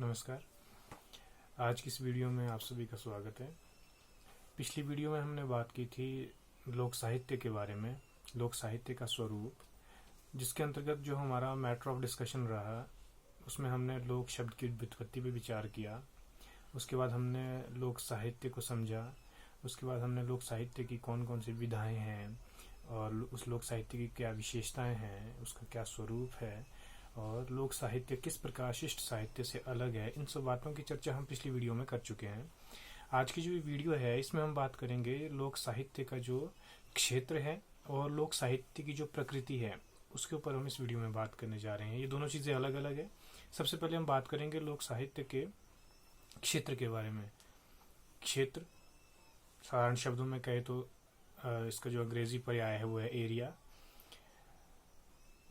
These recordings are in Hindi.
नमस्कार। आज की इस वीडियो में आप सभी का स्वागत है। पिछली वीडियो में हमने बात की थी लोक साहित्य के बारे में, लोक साहित्य का स्वरूप, जिसके अंतर्गत जो हमारा मैटर ऑफ डिस्कशन रहा उसमें हमने लोक शब्द की व्युत्पत्ति पे विचार किया। उसके बाद हमने लोक साहित्य को समझा। उसके बाद हमने लोक साहित्य की कौन कौन सी विधाएं हैं और उस लोक साहित्य की क्या विशेषताएं हैं, उसका क्या स्वरूप है और लोक साहित्य किस प्रकार शिष्ट साहित्य से अलग है। इन सब बातों की चर्चा हम पिछली वीडियो में कर चुके हैं। आज की जो वीडियो है इसमें हम बात करेंगे लोक साहित्य का जो क्षेत्र है और लोक साहित्य की जो प्रकृति है उसके ऊपर हम इस वीडियो में बात करने जा रहे हैं। ये दोनों चीज़ें अलग अलग है। सबसे पहले हम बात करेंगे लोक साहित्य के क्षेत्र के बारे में। क्षेत्र साधारण शब्दों में कहे तो इसका जो अंग्रेजी पर्याय है वो है एरिया।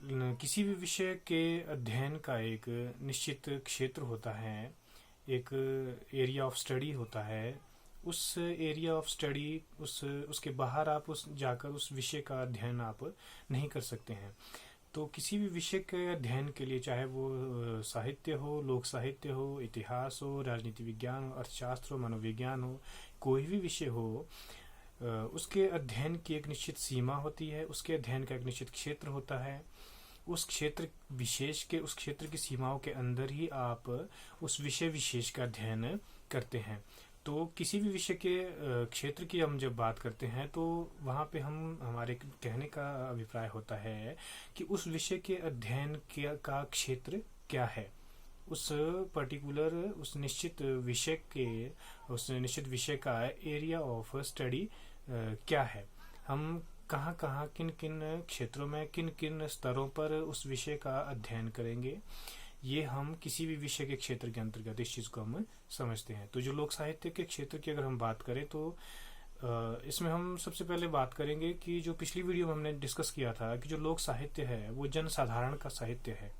किसी भी विषय के अध्ययन का एक निश्चित क्षेत्र होता है, एक एरिया ऑफ स्टडी होता है। उस एरिया ऑफ स्टडी उसके बाहर आप जाकर उस विषय का अध्ययन आप नहीं कर सकते हैं। तो किसी भी विषय के अध्ययन के लिए, चाहे वो साहित्य हो, लोक साहित्य हो, इतिहास हो, राजनीति विज्ञान हो, अर्थशास्त्र हो, मनोविज्ञान हो, कोई भी विषय हो, उसके अध्ययन की एक निश्चित सीमा होती है, उसके अध्ययन का एक निश्चित क्षेत्र होता है। उस क्षेत्र विशेष के, उस क्षेत्र की सीमाओं के अंदर ही आप उस विषय विशेष का अध्ययन करते हैं। तो किसी भी विषय के क्षेत्र की हम जब बात करते हैं तो वहाँ पे हमारे कहने का अभिप्राय होता है कि उस विषय के अध्ययन का क्षेत्र क्या है, उस पर्टिकुलर उस निश्चित विषय का एरिया ऑफ स्टडी क्या है। हम कहाँ कहाँ किन किन क्षेत्रों में किन किन स्तरों पर उस विषय का अध्ययन करेंगे, ये हम किसी भी विषय के क्षेत्र के अंतर्गत इस चीज़ को हम समझते हैं। तो जो लोक साहित्य के क्षेत्र की अगर हम बात करें तो इसमें हम सबसे पहले बात करेंगे कि जो पिछली वीडियो में हमने डिस्कस किया था कि जो लोक साहित्य है वो जनसाधारण का साहित्य है।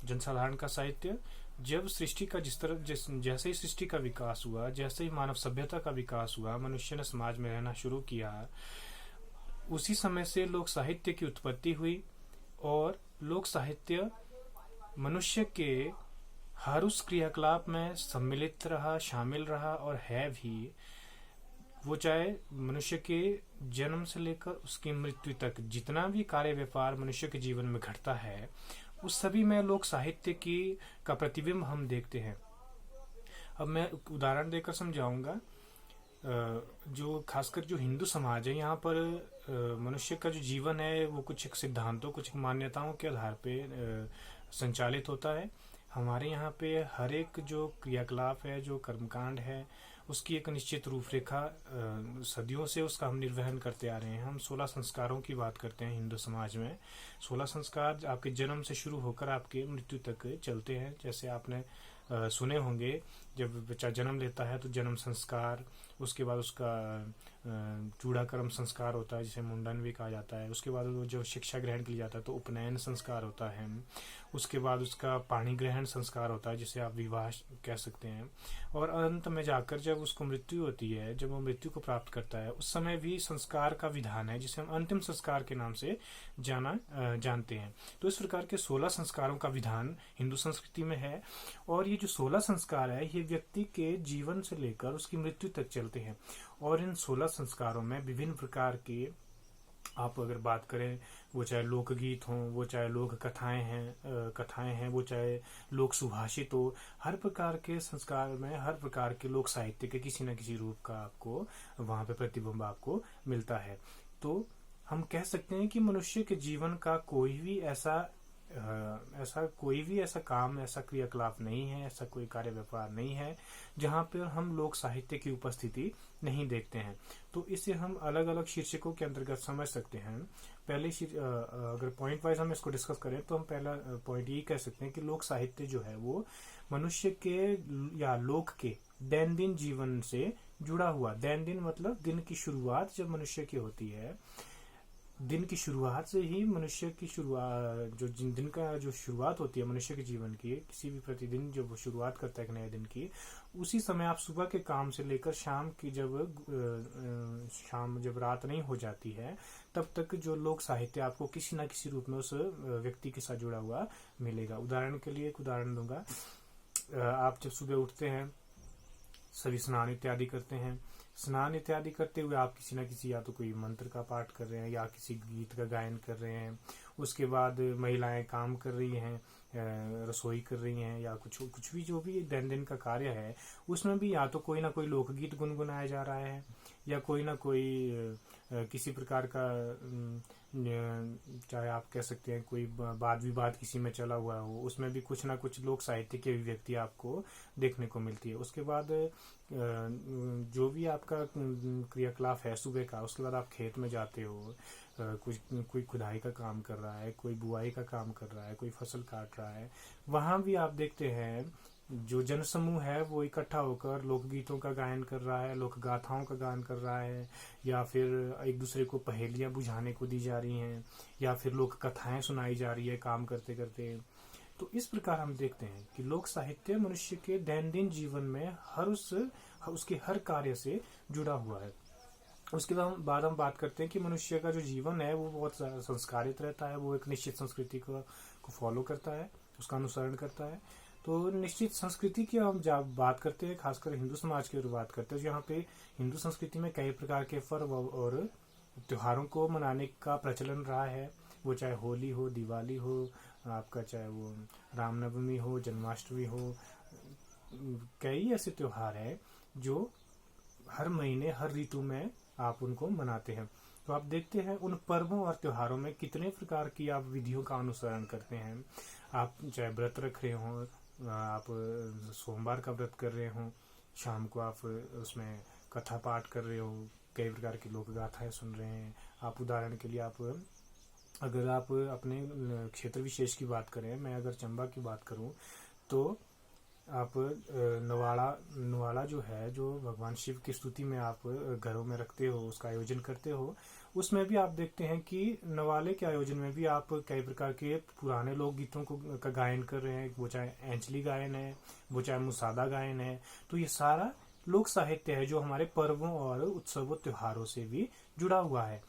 जनसाधारण का साहित्य जब सृष्टि का जैसे ही सृष्टि का विकास हुआ, जैसे ही मानव सभ्यता का विकास हुआ, मनुष्य ने समाज में रहना शुरू किया, उसी समय से लोक साहित्य की उत्पत्ति हुई। और लोक साहित्य मनुष्य के हर उस क्रियाकलाप में सम्मिलित रहा, शामिल रहा और है भी। वो चाहे मनुष्य के जन्म से लेकर उसकी मृत्यु तक जितना भी कार्य व्यापार मनुष्य के जीवन में घटता है उस सभी में लोक साहित्य का प्रतिबिंब हम देखते हैं। अब मैं उदाहरण देकर समझाऊंगा। जो खासकर जो हिंदू समाज है, यहाँ पर मनुष्य का जो जीवन है वो कुछ एक सिद्धांतों, कुछ एक मान्यताओं के आधार पे संचालित होता है। हमारे यहाँ पे हर एक जो क्रियाकलाप है, जो कर्मकांड है, उसकी एक निश्चित रूपरेखा सदियों से उसका हम निर्वहन करते आ रहे हैं। हम 16 संस्कारों की बात करते हैं हिंदू समाज में। 16 संस्कार आपके जन्म से शुरू होकर आपके मृत्यु तक चलते हैं। जैसे आपने सुने होंगे, जब बच्चा जन्म लेता है तो जन्म संस्कार, उसके बाद उसका चूड़ाकर्म संस्कार होता है जिसे मुंडन भी कहा जाता है। उसके बाद वो जो शिक्षा ग्रहण के लिए जाता है तो उपनयन संस्कार होता है। उसके बाद उसका पाणी ग्रहण संस्कार होता है जिसे आप विवाह कह सकते हैं। और अंत में जाकर जब उसको मृत्यु होती है, जब वो मृत्यु को प्राप्त करता है, उस समय भी संस्कार का विधान है जिसे हम अंतिम संस्कार के नाम से जानते हैं। तो इस प्रकार के 16 संस्कारों का विधान हिंदू संस्कृति में है। और ये जो 16 संस्कार है ये व्यक्ति के जीवन से लेकर उसकी मृत्यु तक चलते हैं। और इन 16 संस्कारों में विभिन्न प्रकार के, आप अगर बात करें, वो चाहे लोकगीत हों, वो चाहे लोक कथाएं हैं, वो चाहे लोक सुभाषित हो, हर प्रकार के संस्कार में हर प्रकार के लोक साहित्य के किसी न किसी रूप का आपको वहां पे प्रतिबिंब आपको मिलता है। तो हम कह सकते हैं कि मनुष्य के जीवन का कोई भी ऐसा काम, ऐसा क्रियाकलाप नहीं है, ऐसा कोई कार्य व्यापार नहीं है जहाँ पर हम लोक साहित्य की उपस्थिति नहीं देखते हैं। तो इसे हम अलग अलग शीर्षकों के अंतर्गत समझ सकते हैं। पहले अगर पॉइंट वाइज हम इसको डिस्कस करें तो हम पहला पॉइंट यही कह सकते हैं कि लोक साहित्य जो है वो मनुष्य के या लोक के दैनंदिन जीवन से जुड़ा हुआ, दैनंदिन मतलब दिन की शुरुआत जब मनुष्य की होती है, दिन की शुरुआत से ही मनुष्य की शुरुआत, जो दिन का जो शुरुआत होती है मनुष्य के जीवन की, किसी भी प्रतिदिन जब वो शुरुआत करता है एक नए दिन की, उसी समय आप सुबह के काम से लेकर शाम जब रात नहीं हो जाती है तब तक जो लोक साहित्य आपको किसी न किसी रूप में उस व्यक्ति के साथ जुड़ा हुआ मिलेगा। उदाहरण के लिए एक उदाहरण दूंगा आप जब सुबह उठते हैं सभी स्नान इत्यादि करते हैं। स्नान इत्यादि करते हुए आप किसी न किसी या तो कोई मंत्र का पाठ कर रहे हैं या किसी गीत का गायन कर रहे हैं। उसके बाद महिलाएं काम कर रही हैं, रसोई कर रही हैं या कुछ भी जो भी दैनंदिन का कार्य है उसमें भी या तो कोई ना कोई लोकगीत गुनगुनाया जा रहा है या कोई ना कोई किसी प्रकार का चाहे आप कह सकते हैं कोई वाद विवाद किसी में चला हुआ हो, उसमें भी कुछ ना कुछ लोक साहित्य की अभिव्यक्ति आपको देखने को मिलती है। उसके बाद जो भी आपका क्रियाकलाप है सुबह का, उसके बाद आप खेत में जाते हो, कोई खुदाई का काम कर रहा है, कोई बुआई का काम कर रहा है, कोई फसल काट रहा है, वहां भी आप देखते हैं जो जनसमूह है वो इकट्ठा होकर लोकगीतों का गायन कर रहा है, लोक गाथाओं का गायन कर रहा है, या फिर एक दूसरे को पहेलियां बुझाने को दी जा रही हैं, या फिर लोक कथाएं सुनाई जा रही है काम करते करते। तो इस प्रकार हम देखते हैं कि लोक साहित्य मनुष्य के दैनंदिन जीवन में उसके हर कार्य से जुड़ा हुआ है। उसके बाद हम बात करते हैं कि मनुष्य का जो जीवन है वो बहुत संस्कारित रहता है, वो एक निश्चित संस्कृति को फॉलो करता है, उसका अनुसरण करता है। तो निश्चित संस्कृति की हम जब बात करते हैं, खासकर हिंदू समाज की बात करते हैं, यहाँ पे हिंदू संस्कृति में कई प्रकार के पर्व और त्योहारों को मनाने का प्रचलन रहा है। वो चाहे होली हो, दिवाली हो, आपका चाहे वो रामनवमी हो, जन्माष्टमी हो, कई ऐसे त्योहार हैं जो हर महीने हर ऋतु में आप उनको मनाते हैं। तो आप देखते हैं उन पर्वों और त्योहारों में कितने प्रकार की आप विधियों का अनुसरण करते हैं। आप चाहे व्रत रख रहे हो, आप सोमवार का व्रत कर रहे हो, शाम को आप उसमें कथा पाठ कर रहे हो, कई प्रकार की लोक गाथाएं सुन रहे हैं। आप उदाहरण के लिए अगर आप अपने क्षेत्र विशेष की बात करें, मैं अगर चंबा की बात करूं तो आप नवाड़ा जो है, जो भगवान शिव की स्तुति में आप घरों में रखते हो, उसका आयोजन करते हो, उसमें भी आप देखते हैं कि नवाले के आयोजन में भी आप कई प्रकार के पुराने लोक गीतों का गायन कर रहे हैं। वो चाहे एंचली गायन है, वो चाहे मुसादा गायन है। तो ये सारा लोक साहित्य है जो हमारे पर्वों और उत्सवों त्योहारों से भी जुड़ा हुआ है।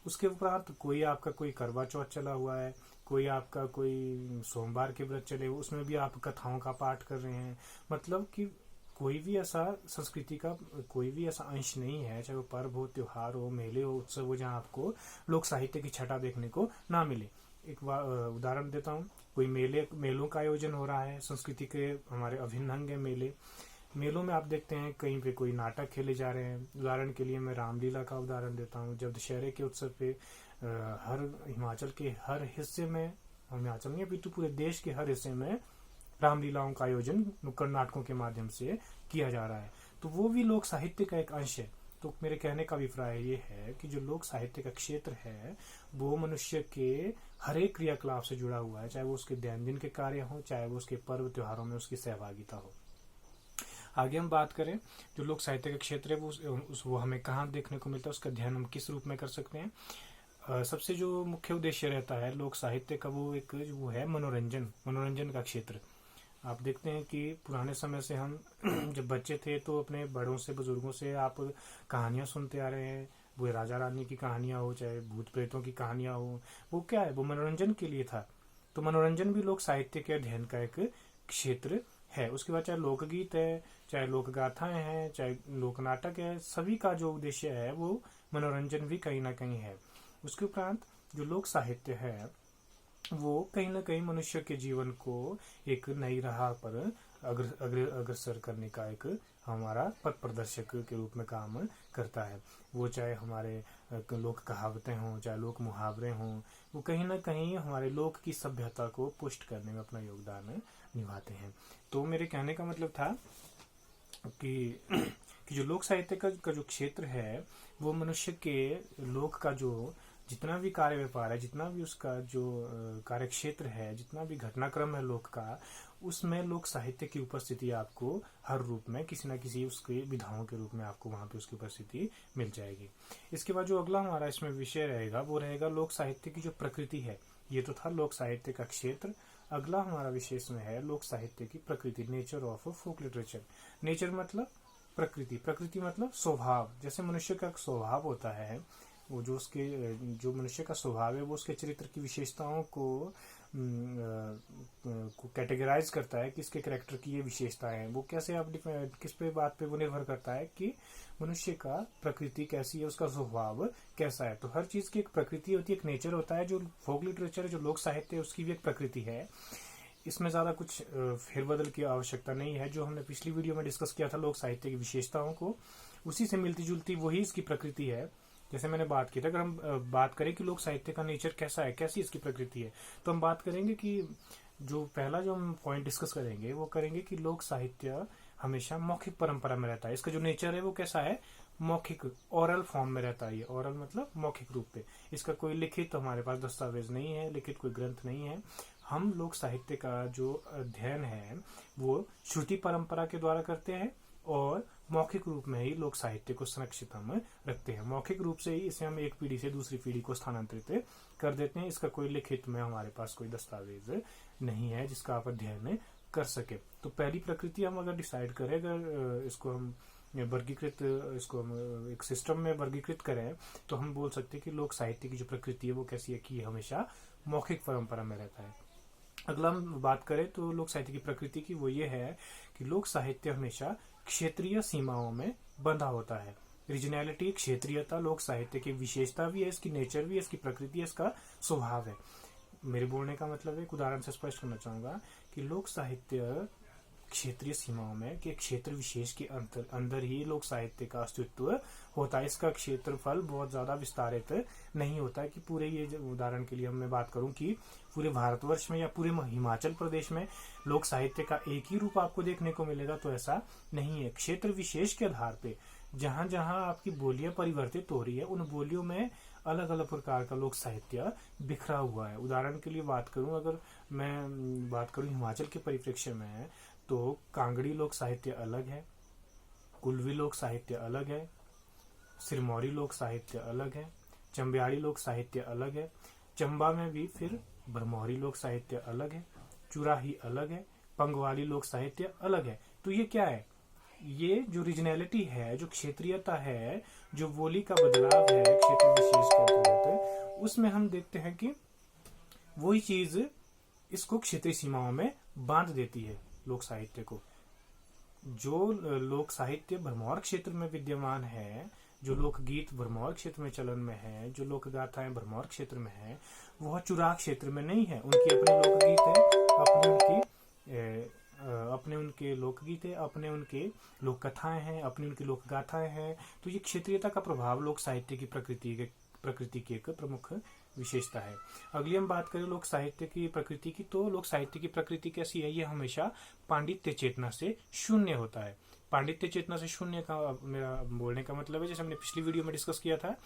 उसके उपरांत कोई करवा चौथ चला हुआ है, कोई आपका कोई सोमवार के व्रत चले, उसमें भी आप कथाओं का पाठ कर रहे हैं। मतलब कि कोई भी ऐसा संस्कृति का कोई भी ऐसा अंश नहीं है, चाहे वो पर्व हो, त्योहार हो, मेले हो, उत्सव हो, जहाँ आपको लोक साहित्य की छटा देखने को ना मिले। एक उदाहरण देता हूँ, कोई मेलों का आयोजन हो रहा है, संस्कृति के हमारे अभिन्न अंग है मेले। मेलों में आप देखते हैं कहीं पे कोई नाटक खेले जा रहे हैं। उदाहरण के लिए मैं रामलीला का उदाहरण देता हूँ। जब दशहरे के उत्सव पे हर हिमाचल के हर हिस्से में, हिमाचल नहीं अपितु पूरे देश के हर हिस्से में रामलीलाओं का आयोजन नुक्कड़ नाटकों के माध्यम से किया जा रहा है। तो वो भी लोक साहित्य का एक अंश है। तो मेरे कहने का अभिप्राय ये है कि जो लोक साहित्य का क्षेत्र है वो मनुष्य के हर एक क्रियाकलाप से जुड़ा हुआ है, चाहे वो उसके दैनंदिन के कार्य हो, चाहे वो उसके पर्व त्योहारों में उसकी सहभागिता हो। आगे हम बात करें जो लोक साहित्य का क्षेत्र है वो हमें कहाँ देखने को मिलता है, उसका अध्ययन हम किस रूप में कर सकते हैं। सबसे जो मुख्य उद्देश्य रहता है लोक साहित्य का वो है मनोरंजन का क्षेत्र। आप देखते हैं कि पुराने समय से हम जब बच्चे थे तो अपने बड़ों से, बुजुर्गों से आप कहानियां सुनते आ रहे हैं। वो राजा रानी की कहानियां हो, चाहे भूत प्रेतों की कहानियां हो, वो क्या है, वो मनोरंजन के लिए था। तो मनोरंजन भी लोक साहित्य के अध्ययन का एक क्षेत्र है। उसके बाद चाहे लोकगीत है, चाहे लोक गाथाएं हैं, चाहे लोक नाटक है, सभी का जो उद्देश्य है वो मनोरंजन भी कहीं ना कहीं है। उसके उपरांत जो लोक साहित्य है वो कहीं ना कहीं मनुष्य के जीवन को एक नई राह पर अग्रसर करने का एक हमारा पथ प्रदर्शक के रूप में काम करता है। वो चाहे हमारे लोक कहावतें हों, चाहे लोक मुहावरे हों, वो कहीं ना कहीं हमारे लोक की सभ्यता को पुष्ट करने में अपना योगदान निभाते हैं। तो मेरे कहने का मतलब था कि जो लोक साहित्य का जो क्षेत्र है वो मनुष्य के लोक का जो जितना भी कार्य व्यापार है, जितना भी उसका जो कार्य क्षेत्र है, जितना भी घटनाक्रम है लोक का, उसमें लोक साहित्य की उपस्थिति आपको हर रूप में किसी न किसी उसके विधाओं के रूप में आपको वहां पे उसकी उपस्थिति मिल जाएगी। इसके बाद जो अगला हमारा इसमें विषय रहेगा वो रहेगा लोक साहित्य की जो प्रकृति है। ये तो था लोक साहित्य का क्षेत्र। अगला हमारा विषय इसमें है लोक साहित्य की प्रकृति, nature of folk literature. Nature मतलब प्रकृति, प्रकृति मतलब स्वभाव। जैसे मनुष्य का स्वभाव होता है, वो जो मनुष्य का स्वभाव है वो उसके चरित्र की विशेषताओं को को कैटेगराइज करता है कि इसके कैरेक्टर की ये विशेषताएं हैं। वो कैसे आप किस पे बात पे वो निर्भर करता है कि मनुष्य का प्रकृति कैसी है, उसका स्वभाव कैसा है। तो हर चीज की एक प्रकृति होती है, एक नेचर होता है। जो फोक लिटरेचर है, जो लोक साहित्य है, उसकी भी एक प्रकृति है। इसमें ज्यादा कुछ फेरबदल की आवश्यकता नहीं है। जो हमने पिछली वीडियो में डिस्कस किया था लोक साहित्य की विशेषताओं को, उसी से मिलती जुलती वही इसकी प्रकृति है। जैसे मैंने बात की था, अगर हम बात करें कि लोक साहित्य का नेचर कैसा है, कैसी इसकी प्रकृति है, तो हम बात करेंगे कि जो पहला जो हम पॉइंट डिस्कस करेंगे वो करेंगे कि लोक साहित्य हमेशा मौखिक परंपरा में रहता है। इसका जो नेचर है वो कैसा है, मौखिक, ओरल फॉर्म में रहता है। ये ओरल मतलब मौखिक रूप पे। इसका कोई लिखित तो हमारे पास दस्तावेज नहीं है, लिखित कोई ग्रंथ नहीं है। हम लोक साहित्य का जो अध्ययन है वो श्रुति परंपरा के द्वारा करते हैं और मौखिक रूप में ही लोक साहित्य को संरक्षित हम रखते हैं। मौखिक रूप से ही इसे हम एक पीढ़ी से दूसरी पीढ़ी को स्थानांतरित कर देते हैं। इसका कोई लिखित में हमारे पास कोई दस्तावेज नहीं है जिसका आप अध्ययन कर सके। तो पहली प्रकृति हम अगर डिसाइड करें, अगर इसको हम वर्गीकृत, इसको हम एक सिस्टम में वर्गीकृत करें, तो हम बोल सकते हैं कि लोक साहित्य की जो प्रकृति है वो कैसी है कि हमेशा मौखिक परंपरा में रहता है। अगला हम बात करें तो लोक साहित्य की प्रकृति की, वो ये है कि लोक साहित्य हमेशा क्षेत्रीय सीमाओं में बंधा होता है। रीजनैलिटी, क्षेत्रीयता लोक साहित्य की विशेषता भी है, इसकी नेचर भी है, इसकी प्रकृति है, इसका स्वभाव है। मेरे बोलने का मतलब है, एक उदाहरण से स्पष्ट करना चाहूंगा कि लोक साहित्य क्षेत्रीय सीमाओं में, कि क्षेत्र विशेष के अंदर ही लोक साहित्य का अस्तित्व होता है। इसका क्षेत्रफल बहुत ज्यादा विस्तारित नहीं होता है कि पूरे, ये उदाहरण के लिए मैं बात करूं कि पूरे भारतवर्ष में या पूरे हिमाचल प्रदेश में लोक साहित्य का एक ही रूप आपको देखने को मिलेगा, तो ऐसा नहीं है। क्षेत्र विशेष के आधार पे जहां जहां आपकी बोलियां परिवर्तित हो रही है, उन बोलियों में अलग अलग प्रकार का लोक साहित्य बिखरा हुआ है। उदाहरण के लिए बात करूं, अगर मैं बात करूं हिमाचल के परिप्रेक्ष्य में, तो कांगड़ी लोक साहित्य अलग है, कुल्वी लोक साहित्य अलग है, सिरमौरी लोक साहित्य अलग है, चंबियाड़ी लोक साहित्य अलग है, चंबा में भी फिर भरमौरी लोक साहित्य अलग है, चुराही अलग है, पंगवाली लोक साहित्य अलग है। तो ये क्या है, ये जो रीजनैलिटी है, जो क्षेत्रीयता है, जो बोली का बदलाव है क्षेत्र विशेष के अंतर्गत, उसमें हम देखते हैं कि वही चीज इसको क्षेत्रीय सीमाओं में बांध देती है लोक साहित्य को। जो लोक साहित्य भरमौर क्षेत्र में विद्यमान है, जो लोकगीत भरमौर क्षेत्र में चलन में है, जो लोक गाथाएं भरमौर क्षेत्र में है, वह चुराह क्षेत्र में नहीं है। उनकी अपने लोकगीत है, अपने उनके लोकगीत है, अपने उनके लोक कथाएं हैं, अपनी उनकी लोक गाथाएं हैं। तो ये क्षेत्रीयता का प्रभाव लोक साहित्य की प्रकृति की एक प्रमुख विशेषता है। अगली हम बात करें लोक साहित्य की प्रकृति की, तो लोक साहित्य की प्रकृति कैसी है, ये हमेशा पांडित्य चेतना से शून्य होता है। पांडित्य चेतना से शून्य का मेरा बोलने का मतलब है, जैसे हमने पिछली वीडियो में डिस्कस किया था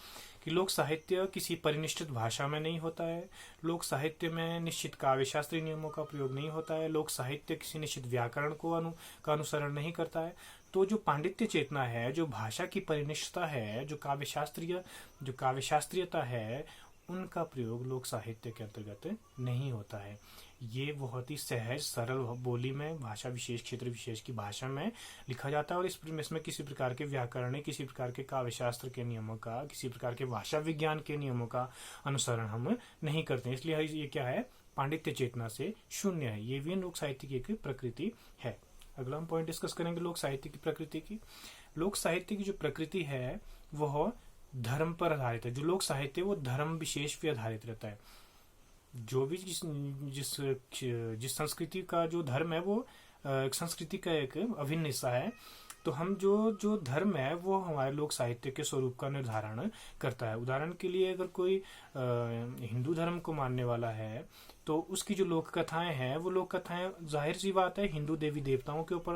कि लोक साहित्य किसी परिनिष्ठित भाषा में नहीं होता है। लोक साहित्य में निश्चित काव्य शास्त्रीय नियमों का प्रयोग नहीं होता है। लोक साहित्य किसी निश्चित व्याकरण को का अनुसरण नहीं करता है। तो जो पांडित्य चेतना है, जो भाषा की परिनिष्ठता है, जो काव्य शास्त्रीयता है, उनका प्रयोग लोक साहित्य के अंतर्गत नहीं होता है। ये बहुत ही सहज सरल बोली में, भाषा विशेष, क्षेत्र विशेष की भाषा में लिखा जाता है और इसमें किसी प्रकार के व्याकरण, किसी प्रकार के काव्य शास्त्र के नियमों का, किसी प्रकार के भाषा विज्ञान के नियमों का अनुसरण हम नहीं करते हैं। इसलिए ये क्या है, पांडित्य चेतना से शून्य है। ये भी लोक साहित्य की एक प्रकृति है। अगला हम पॉइंट डिस्कस करेंगे लोक साहित्य की प्रकृति की। लोक साहित्य की जो प्रकृति है वह धर्म पर आधारित है। जो लोक साहित्य वो धर्म विशेष पे आधारित रहता है। जो भी जिस संस्कृति का जो धर्म है वो संस्कृति का एक अभिन्न हिस्सा है। तो हम जो धर्म है वो हमारे लोक साहित्य के स्वरूप का निर्धारण करता है। उदाहरण के लिए अगर कोई हिंदू धर्म को मानने वाला है तो उसकी जो लोक कथाएं हैं वो लोक कथाएं जाहिर सी बात है हिंदू देवी देवताओं के ऊपर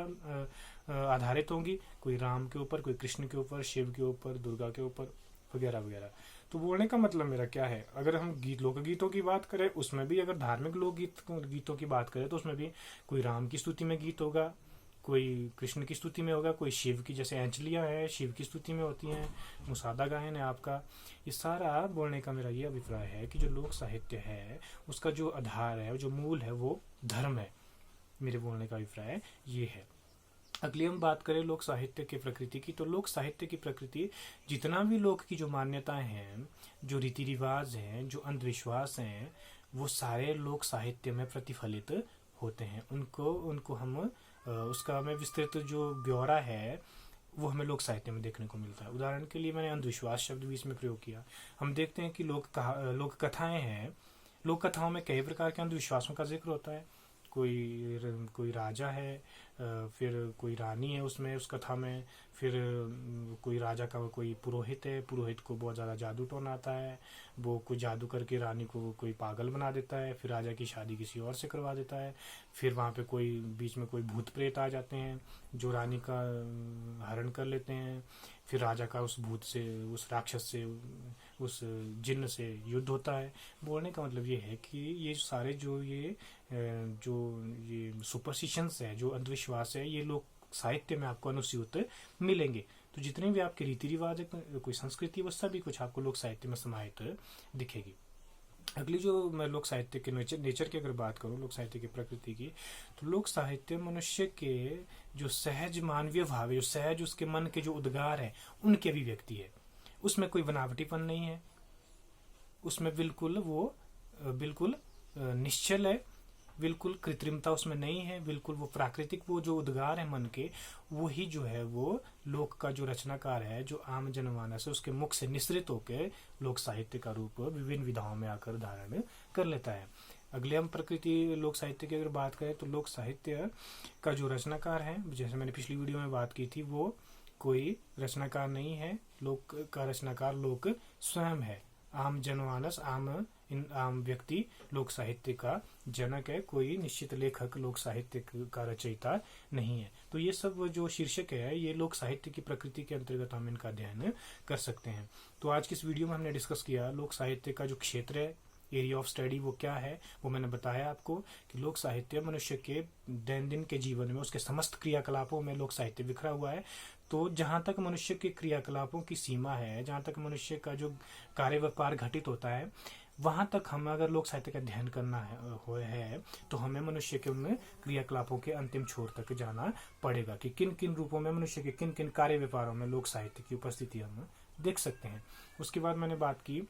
आधारित होंगी। कोई राम के ऊपर, कोई कृष्ण के ऊपर, शिव के ऊपर, दुर्गा के ऊपर वगैरह वगैरह। तो बोलने का मतलब मेरा क्या है, अगर हम लोकगीतों की बात करें उसमें भी, अगर धार्मिक गीतों की बात करें तो उसमें भी कोई राम की स्तुति में गीत होगा, कोई कृष्ण की स्तुति में होगा, कोई शिव की, जैसे अंजलियां है शिव की स्तुति में होती हैं, मुसादा गायन है आपका। ये सारा बोलने का मेरा ये अभिप्राय है कि जो लोक साहित्य है उसका जो आधार है, जो मूल है वो धर्म है। मेरे बोलने का अभिप्राय ये है। अगली हम बात करें लोक साहित्य की प्रकृति की, तो लोक साहित्य की प्रकृति जितना भी लोक की जो मान्यताएं हैं, जो रीति रिवाज हैं, जो अंधविश्वास हैं, वो सारे लोक साहित्य में प्रतिफलित होते हैं उनको हम उसका हमें विस्तृत जो ब्यौरा है वो हमें लोक साहित्य में देखने को मिलता है। उदाहरण के लिए मैंने अंधविश्वास शब्द भी इसमें प्रयोग किया। हम देखते हैं कि लोक कथाएं हैं। लोक कथाओं में कई प्रकार के अंधविश्वासों का जिक्र होता है। कोई राजा है, फिर कोई रानी है उसमें उस कथा में, फिर कोई राजा का कोई पुरोहित है, पुरोहित को बहुत ज़्यादा जादू टोना आता है, वो कोई जादू करके रानी को कोई पागल बना देता है, फिर राजा की शादी किसी और से करवा देता है, फिर वहाँ पे कोई बीच में कोई भूत प्रेत आ जाते हैं जो रानी का हरण कर लेते हैं, फिर राजा का उस भूत से, उस राक्षस से, उस जिन्न से युद्ध होता है। बोलने का मतलब ये है कि ये सारे जो ये सुपरस्टिशंस है, जो अंधविश्वास है, ये लोग साहित्य में आपको अनुस्यूत मिलेंगे। तो जितने भी आपके रीति रिवाज है, कोई संस्कृति, वो सभी कुछ आपको लोक साहित्य में समाहित दिखेगी। अगली जो मैं लोक साहित्य के नेचर की अगर बात करूं, लोक साहित्य की प्रकृति की, तो लोक साहित्य मनुष्य के जो सहज मानवीय भाव है, जो सहज उसके मन के जो उद्गार है, उनकी अभिव्यक्ति है। उसमें कोई बनावटीपन नहीं है, उसमें बिल्कुल निश्चल है, बिल्कुल कृत्रिमता उसमें नहीं है, बिल्कुल वो प्राकृतिक वो जो उद्गार है मन के, वो ही जो है वो लोक का जो रचनाकार है, जो आम जनमानस है, उसके मुख से निसृत होकर लोक साहित्य का रूप विभिन्न विधाओं में आकर धारण कर लेता है। अगले हम प्रकृति लोक साहित्य की अगर बात करें, तो लोक साहित्य का जो रचनाकार है, जैसे मैंने पिछली वीडियो में बात की थी, वो कोई रचनाकार नहीं है। लोक का रचनाकार लोक स्वयं है। आम जनमानस, आम व्यक्ति लोक साहित्य का जनक है, कोई निश्चित लेखक लोक साहित्य का रचयिता नहीं है। तो ये सब जो शीर्षक है, ये लोक साहित्य की प्रकृति के अंतर्गत हम इनका अध्ययन कर सकते हैं। तो आज की इस वीडियो में हमने डिस्कस किया लोक साहित्य का जो क्षेत्र है, एरिया ऑफ स्टडी, वो क्या है, वो मैंने बताया आपको कि लोक साहित्य मनुष्य के दैनंदिन के जीवन में, उसके समस्त क्रियाकलापों में लोक साहित्य बिखरा हुआ है। तो जहां तक मनुष्य के क्रियाकलापों की सीमा है, जहां तक मनुष्य का जो कार्य व्यापार घटित होता है, वहां तक हमें अगर लोक साहित्य का अध्ययन करना है तो हमें मनुष्य के उनमें क्रियाकलापों के अंतिम छोर तक जाना पड़ेगा कि किन किन रूपों में मनुष्य के किन किन कार्य व्यापारों में लोक साहित्य की उपस्थिति हम देख सकते हैं। उसके बाद मैंने बात की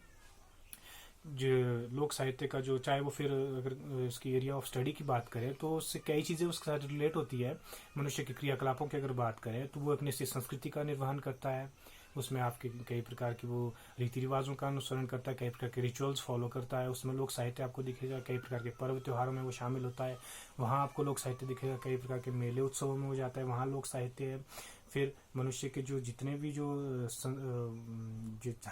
जो लोक साहित्य का जो, चाहे वो फिर अगर इसकी एरिया ऑफ स्टडी की बात करें तो उससे कई चीज़ें उसके साथ रिलेट होती है। मनुष्य के क्रियाकलापों की अगर बात करें तो वो अपनी संस्कृति का निर्वहन करता है, उसमें आपके कई प्रकार की वो रीति रिवाजों का अनुसरण करता है, कई प्रकार के रिचुअल्स फॉलो करता है, उसमें लोक साहित्य आपको दिखेगा। कई प्रकार के पर्व त्योहारों में वो शामिल होता है, वहाँ आपको लोक साहित्य दिखेगा। कई प्रकार के मेले उत्सवों में हो जाता है, वहाँ लोक साहित्य है। फिर मनुष्य के जो जितने भी जो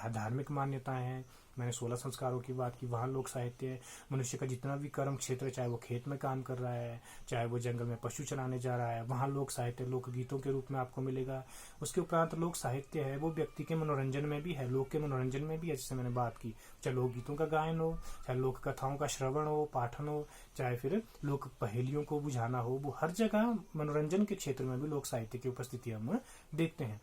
धार्मिक मान्यताएं हैं, मैंने 16 संस्कारों की बात की, वहाँ लोक साहित्य है। मनुष्य का जितना भी कर्म क्षेत्र, चाहे वो खेत में काम कर रहा है, चाहे वो जंगल में पशु चराने जा रहा है, वहाँ लोक साहित्य लोकगीतों के रूप में आपको मिलेगा। उसके उपरांत लोक साहित्य है वो व्यक्ति के मनोरंजन में भी है, लोक के मनोरंजन में भी है। जैसे मैंने बात की, चाहे लोकगीतों का गायन हो, चाहे लोक कथाओं का श्रवण हो, पाठन हो, चाहे फिर लोक पहेलियों को बुझाना हो, वो हर जगह मनोरंजन के क्षेत्र में भी लोक साहित्य की उपस्थिति हम देखते हैं।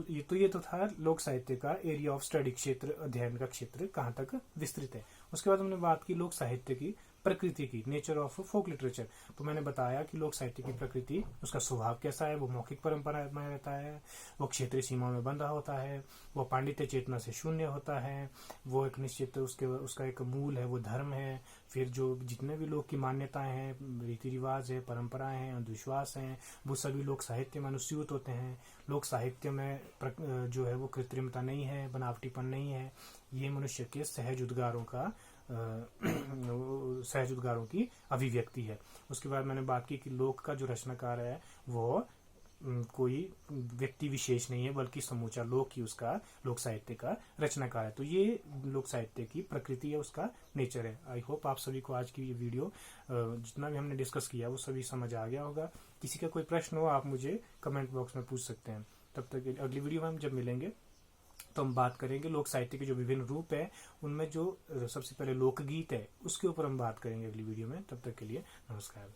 ये तो था लोक साहित्य का एरिया ऑफ स्टडी, क्षेत्र, अध्ययन का क्षेत्र कहाँ तक विस्तृत है। उसके बाद हमने बात की लोक साहित्य की प्रकृति की, नेचर ऑफ फोक लिटरेचर। तो मैंने बताया कि लोक साहित्य की प्रकृति, उसका स्वभाव कैसा है, वो मौखिक परंपरा में रहता है, वो क्षेत्रीय सीमा में बंधा होता है, वो पांडित्य चेतना से शून्य होता है, वो एक निश्चित उसका एक मूल है, वो धर्म है। फिर जो जितने भी लोक की मान्यताएं हैं, रीति रिवाज है, परंपराएं हैं, अंधविश्वास हैं, वो सभी लोक साहित्य में अनुस्यूत होते हैं। लोक साहित्य में जो है वो कृत्रिमता नहीं है, बनावटीपन नहीं है, ये मनुष्य के सहज उद्गारों की अभिव्यक्ति है। उसके बाद मैंने बात की कि लोक का जो रचनाकार है वो कोई व्यक्ति विशेष नहीं है, बल्कि समूचा लोक ही उसका लोक साहित्य का रचनाकार है। तो ये लोक साहित्य की प्रकृति है, उसका नेचर है। आई होप आप सभी को आज की ये वीडियो जितना भी हमने डिस्कस किया वो सभी समझ आ गया होगा। किसी का कोई प्रश्न हो आप मुझे कमेंट बॉक्स में पूछ सकते हैं। तब तक अगली वीडियो में हम जब मिलेंगे तो हम बात करेंगे लोक साहित्य के जो विभिन्न रूप है, उनमें जो सबसे पहले लोकगीत है उसके ऊपर हम बात करेंगे अगली वीडियो में। तब तक के लिए नमस्कार।